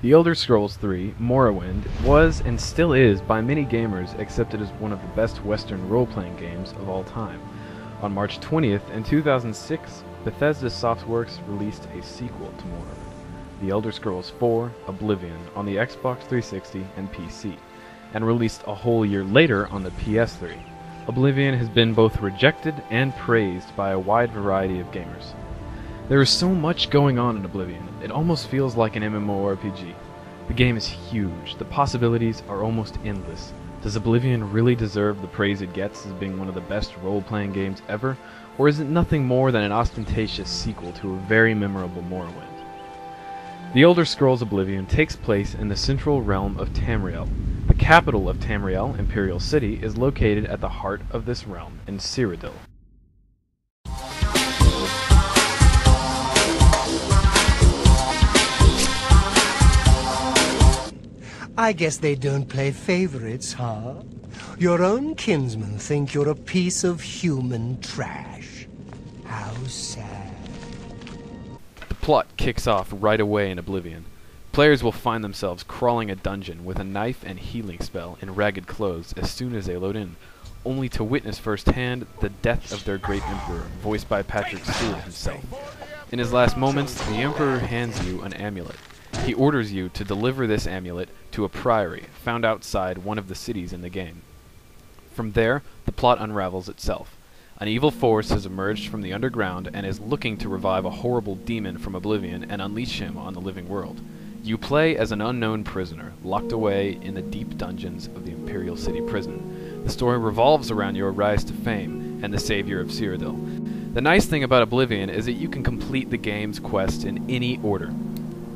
The Elder Scrolls III: Morrowind was and still is by many gamers accepted as one of the best Western role-playing games of all time. On March 20th in 2006, Bethesda Softworks released a sequel to Morrowind, The Elder Scrolls IV: Oblivion, on the Xbox 360 and PC, and released a whole year later on the PS3. Oblivion has been both rejected and praised by a wide variety of gamers. There is so much going on in Oblivion, it almost feels like an MMORPG. The game is huge, the possibilities are almost endless. Does Oblivion really deserve the praise it gets as being one of the best role-playing games ever, or is it nothing more than an ostentatious sequel to a very memorable Morrowind? The Elder Scrolls Oblivion takes place in the central realm of Tamriel. The capital of Tamriel, Imperial City, is located at the heart of this realm, in Cyrodiil. I guess they don't play favorites, huh? Your own kinsmen think you're a piece of human trash. How sad. The plot kicks off right away in Oblivion. Players will find themselves crawling a dungeon with a knife and healing spell in ragged clothes as soon as they load in, only to witness firsthand the death of their great emperor, voiced by Patrick Stewart himself. In his last moments, the emperor hands you an amulet. He orders you to deliver this amulet to a priory found outside one of the cities in the game. From there, the plot unravels itself. An evil force has emerged from the underground and is looking to revive a horrible demon from Oblivion and unleash him on the living world. You play as an unknown prisoner, locked away in the deep dungeons of the Imperial City prison. The story revolves around your rise to fame and the savior of Cyrodiil. The nice thing about Oblivion is that you can complete the game's quest in any order.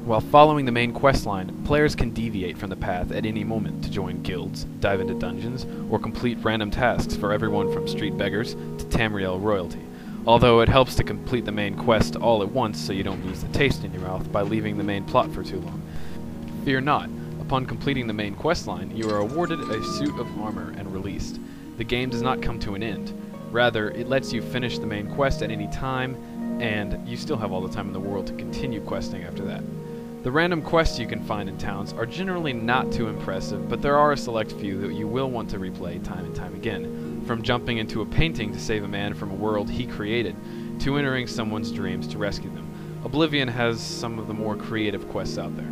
While following the main questline, players can deviate from the path at any moment to join guilds, dive into dungeons, or complete random tasks for everyone from street beggars to Tamriel royalty, although it helps to complete the main quest all at once so you don't lose the taste in your mouth by leaving the main plot for too long. Fear not, upon completing the main questline, you are awarded a suit of armor and released. The game does not come to an end. Rather, it lets you finish the main quest at any time, and you still have all the time in the world to continue questing after that. The random quests you can find in towns are generally not too impressive, but there are a select few that you will want to replay time and time again, from jumping into a painting to save a man from a world he created, to entering someone's dreams to rescue them. Oblivion has some of the more creative quests out there.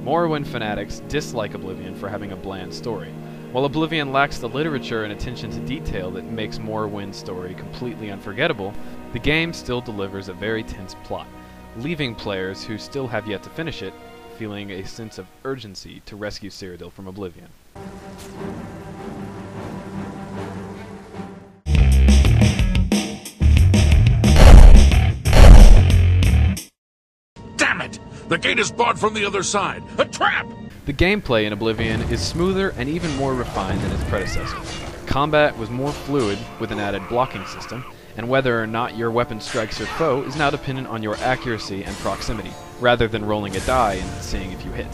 Morrowind fanatics dislike Oblivion for having a bland story. While Oblivion lacks the literature and attention to detail that makes Morrowind's story completely unforgettable, the game still delivers a very tense plot, leaving players who still have yet to finish it feeling a sense of urgency to rescue Cyrodiil from Oblivion. Damn it! The gate is barred from the other side! A trap! The gameplay in Oblivion is smoother and even more refined than its predecessor. Combat was more fluid with an added blocking system, and whether or not your weapon strikes your foe is now dependent on your accuracy and proximity, rather than rolling a die and seeing if you hit.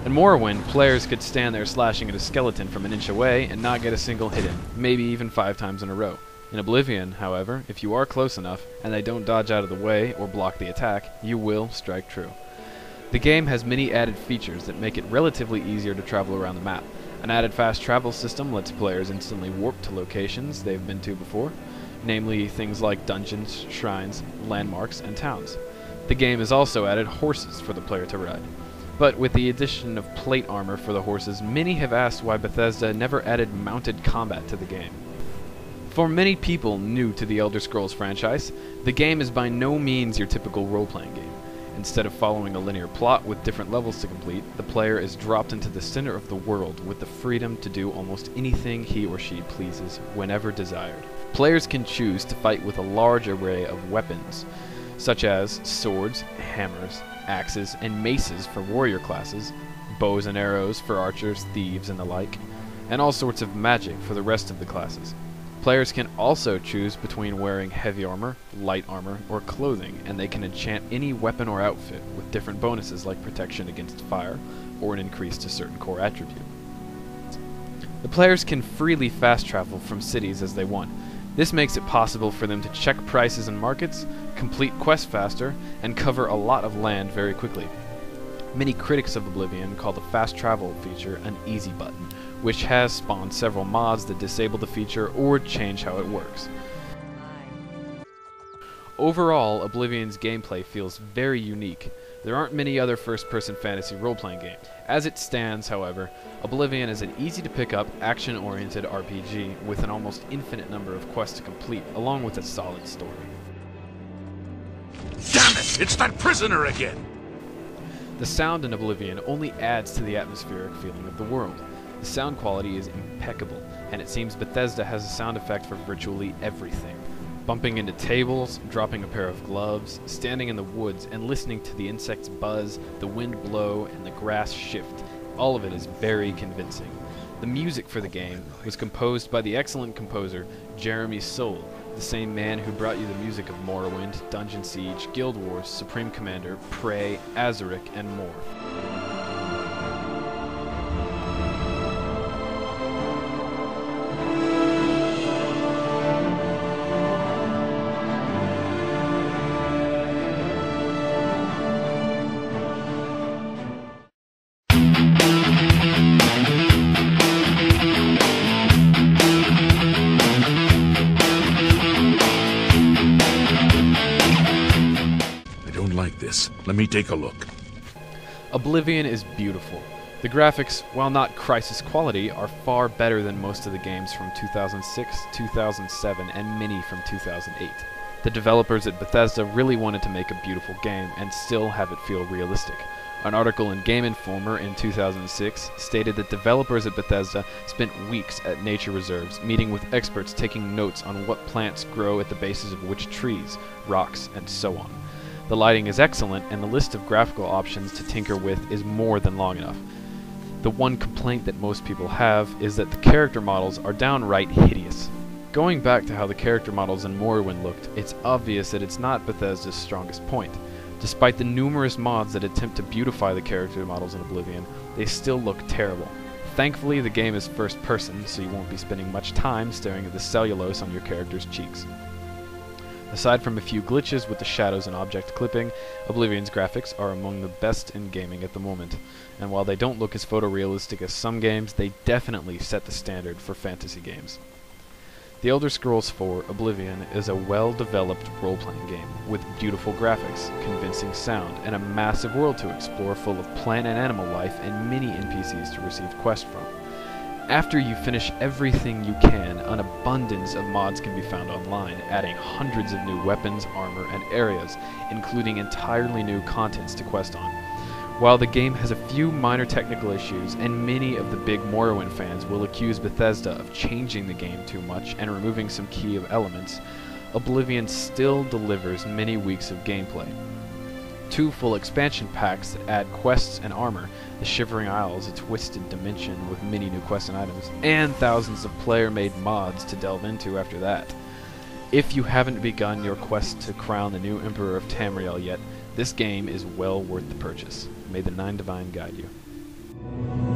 In Morrowind, players could stand there slashing at a skeleton from an inch away and not get a single hit in, maybe even 5 times in a row. In Oblivion, however, if you are close enough, and they don't dodge out of the way or block the attack, you will strike true. The game has many added features that make it relatively easier to travel around the map. An added fast travel system lets players instantly warp to locations they've been to before, namely things like dungeons, shrines, landmarks, and towns. The game has also added horses for the player to ride. But with the addition of plate armor for the horses, many have asked why Bethesda never added mounted combat to the game. For many people new to the Elder Scrolls franchise, the game is by no means your typical role-playing game. Instead of following a linear plot with different levels to complete, the player is dropped into the center of the world with the freedom to do almost anything he or she pleases whenever desired. Players can choose to fight with a large array of weapons, such as swords, hammers, axes, and maces for warrior classes, bows and arrows for archers, thieves, and the like, and all sorts of magic for the rest of the classes. Players can also choose between wearing heavy armor, light armor, or clothing, and they can enchant any weapon or outfit with different bonuses like protection against fire, or an increase to certain core attribute. The players can freely fast travel from cities as they want. This makes it possible for them to check prices in markets, complete quests faster, and cover a lot of land very quickly. Many critics of Oblivion call the fast travel feature an easy button, which has spawned several mods that disable the feature or change how it works. Overall, Oblivion's gameplay feels very unique. There aren't many other first-person fantasy role-playing games. As it stands, however, Oblivion is an easy-to-pick-up, action-oriented RPG with an almost infinite number of quests to complete, along with a solid story. Damn it! It's that prisoner again! The sound in Oblivion only adds to the atmospheric feeling of the world. The sound quality is impeccable, and it seems Bethesda has a sound effect for virtually everything. Bumping into tables, dropping a pair of gloves, standing in the woods and listening to the insects buzz, the wind blow, and the grass shift. All of it is very convincing. The music for the game was composed by the excellent composer Jeremy Soule, the same man who brought you the music of Morrowind, Dungeon Siege, Guild Wars, Supreme Commander, Prey, Azuric, and more. Let me take a look. Oblivion is beautiful. The graphics, while not Crisis quality, are far better than most of the games from 2006, 2007, and many from 2008. The developers at Bethesda really wanted to make a beautiful game and still have it feel realistic. An article in Game Informer in 2006 stated that developers at Bethesda spent weeks at nature reserves, meeting with experts taking notes on what plants grow at the bases of which trees, rocks, and so on. The lighting is excellent, and the list of graphical options to tinker with is more than long enough. The one complaint that most people have is that the character models are downright hideous. Going back to how the character models in Morrowind looked, it's obvious that it's not Bethesda's strongest point. Despite the numerous mods that attempt to beautify the character models in Oblivion, they still look terrible. Thankfully, the game is first person, so you won't be spending much time staring at the cellulose on your character's cheeks. Aside from a few glitches with the shadows and object clipping, Oblivion's graphics are among the best in gaming at the moment, and while they don't look as photorealistic as some games, they definitely set the standard for fantasy games. The Elder Scrolls IV Oblivion is a well-developed role-playing game with beautiful graphics, convincing sound, and a massive world to explore full of plant and animal life and many NPCs to receive quests from. After you finish everything you can, an abundance of mods can be found online, adding hundreds of new weapons, armor, and areas, including entirely new contents to quest on. While the game has a few minor technical issues, and many of the big Morrowind fans will accuse Bethesda of changing the game too much and removing some key elements, Oblivion still delivers many weeks of gameplay. 2 full expansion packs that add quests and armor, the Shivering Isles, a twisted dimension with many new quests and items, and thousands of player-made mods to delve into after that. If you haven't begun your quest to crown the new Emperor of Tamriel yet, this game is well worth the purchase. May the Nine Divine guide you.